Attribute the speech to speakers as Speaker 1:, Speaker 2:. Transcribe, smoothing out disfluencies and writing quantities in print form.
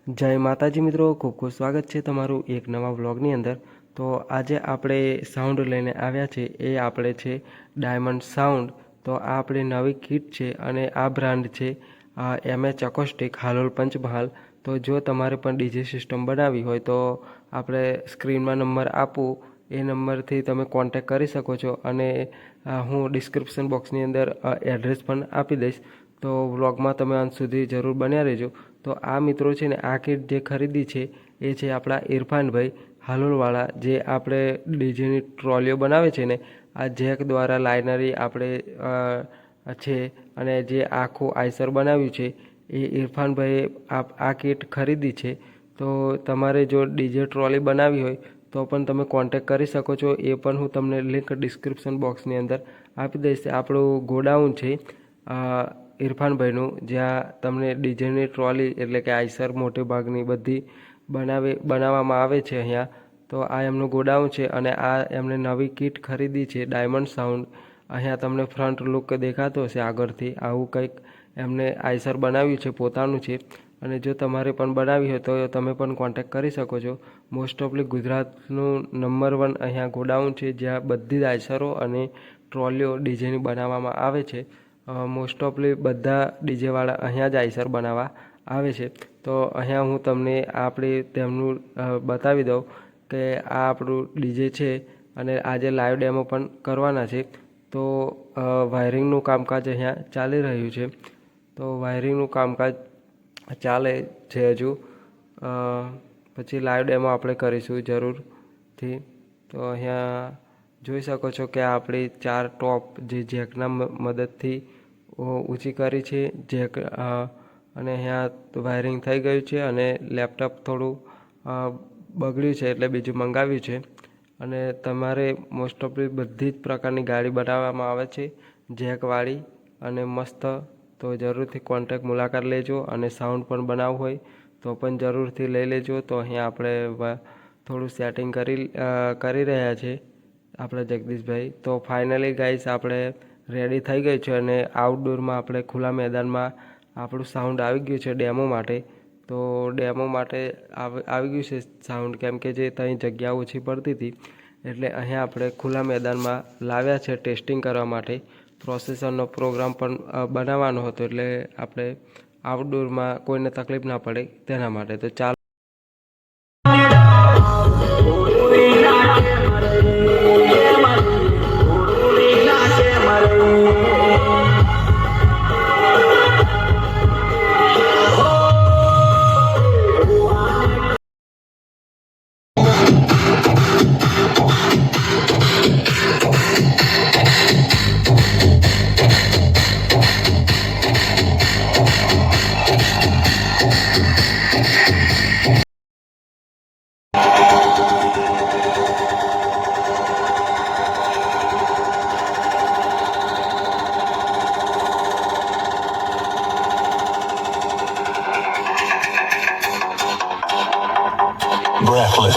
Speaker 1: જય માતાજી મિત્રો, ખૂબ ખૂબ સ્વાગત છે તમારું એક નવા વ્લોગની અંદર। તો આજે આપણે સાઉન્ડ લઈને આવ્યા છે, એ આપણે છે ડાયમંડ સાઉન્ડ। તો આ આપણી નવી કીટ છે અને આ બ્રાન્ડ છે એમએચ એકોસ્ટિક, હાલોલ પંચમહાલ। તો જો તમારે પણ ડીજે સિસ્ટમ બનાવવી હોય તો આપણે સ્ક્રીનમાં નંબર આપું, એ નંબરથી તમે કોન્ટેક કરી શકો છો અને હું ડિસ્ક્રિપ્શન બોક્સની અંદર એડ્રેસ પણ આપી દઈશ। તો વ્લોગમાં તમે અંત સુધી જરૂર બન્યા રહેજો। તો આ મિત્રો છે ને, આ કીટ જે ખરીદી છે એ છે આપણા ઇરફાનભાઈ હાલોલવાળા, જે આપણે ડીજેની ટ્રોલીઓ બનાવે છે ને, આ જેક દ્વારા લાઇનરી આપણે છે અને જે આખું આઈસર બનાવ્યું છે એ ઇરફાનભાઈએ આ કીટ ખરીદી છે। તો તમારે જો ડીજે ટ્રોલી બનાવવી હોય તો પણ તમે કોન્ટેક કરી શકો છો, એ પણ હું તમને લિંક ડિસ્ક્રિપ્શન બોક્સની અંદર આપી દઈશ। આપણું ગોડાઉન છે ઇરફાનભાઈનું, જ્યાં તમને ડીજેની ટ્રોલી એટલે કે આઈસર મોટે ભાગની બધી બનાવવામાં આવે છે અહીંયા। તો આ એમનું ગોડાઉન છે અને આ એમને નવી કીટ ખરીદી છે ડાયમંડ સાઉન્ડ। અહીંયા તમને ફ્રન્ટ લુક દેખાતો હશે આગળથી, આવું કંઈક એમને આઈસર બનાવ્યું છે, પોતાનું છે। અને જો તમારે પણ બનાવવી હોય તો તમે પણ કોન્ટેક કરી શકો છો। મોસ્ટ ઓફલી ગુજરાતનું નંબર 1 અહીંયા ગોડાઉન છે, જ્યાં બધી જ આઈસરો અને ટ્રોલીઓ ડીજેની બનાવવામાં આવે છે। મોસ્ટ ઓફલી બધા ડીજેવાળા અહીંયા જ આઈસર બનાવવા આવે છે। તો અહીંયા હું તમને તેમનું બતાવી દઉં કે આ આપણું ડીજે છે અને આજે લાઈવ ડેમો પણ કરવાના છે। તો વાયરિંગનું કામકાજ અહીંયા ચાલી રહ્યું છે। તો વાયરિંગનું કામકાજ ચાલે છે હજુ, પછી લાઈવ ડેમો આપણે કરીશું જરૂરથી। તો અહીંયા જોઈ શકો છો કે આપણી 4 ટોપ જે જેકના મદદથી ઊંચી કરી છે જેક, અને અહીંયા વાયરિંગ થઈ ગયું છે અને લેપટોપ થોડું બગડ્યું છે એટલે બીજું મંગાવ્યું છે। અને તમારે મોસ્ટ ઓફલી બધી જ પ્રકારની ગાડી બનાવવામાં આવે છે જેકવાળી અને મસ્ત। તો જરૂરથી કોન્ટેક મુલાકાત લેજો અને સાઉન્ડ પણ બનાવવું હોય તો પણ જરૂરથી લઈ લેજો। તો અહીંયા આપણે થોડું સેટિંગ કરી રહ્યા છે આપણા જગદીશભાઈ। તો ફાઇનલી ગાઈસ આપણે રેડી થઈ ગઈ છે અને આઉટડોરમાં આપણે ખુલ્લા મેદાનમાં આપણું સાઉન્ડ આવી ગયું છે ડેમો માટે। તો ડેમો માટે આવી ગયું છે સાઉન્ડ, કેમ કે જે ત્યાં જગ્યા ઓછી પડતી હતી એટલે અહીંયા આપણે ખુલ્લા મેદાનમાં લાવ્યા છે ટેસ્ટિંગ કરવા માટે। પ્રોસેસરનો પ્રોગ્રામ પણ બનાવવાનો હતો એટલે આપણે આઉટડોરમાં કોઈને તકલીફ ના પડે તેના માટે। તો ચાલો
Speaker 2: breathless.